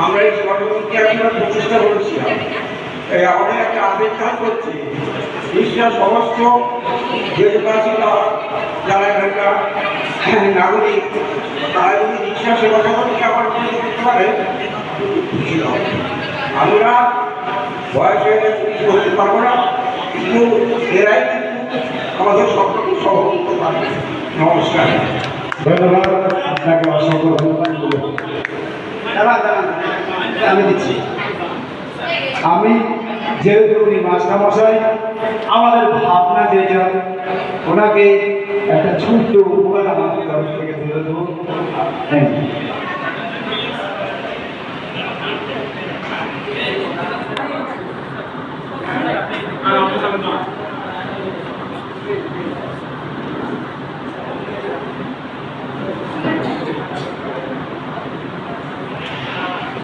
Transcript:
আমরা এই সমাজকে আমরা প্রচেষ্টা করেছিলাম। আমাদের একটা আবেগ কাজ করছে, বিশ্বাস সমস্ত দেশবাসীরা যারা এখানকার নাগরিক তারা যদি রিক্সা সেবা সম্পর্কে আমার করতে পারে খুশি হবে। আমরা বয়স হয়ে গেছে কিছু করতে পারবো না, কিন্তু এরাই কিন্তু আমাদের সকলকে সহ করতে পারবে। নমস্কার, ধন্যবাদ আপনাকে, অসংখ্য ধন্যবাদ। আমি দিচ্ছি। আমি যেহেতু উনি মাস্টারমশাই, আমাদের ভাবনা যেটা ওনাকে একটা ছোট্ট উপকার আমাদের তরফ থেকে তুলে দেবো। Thank you.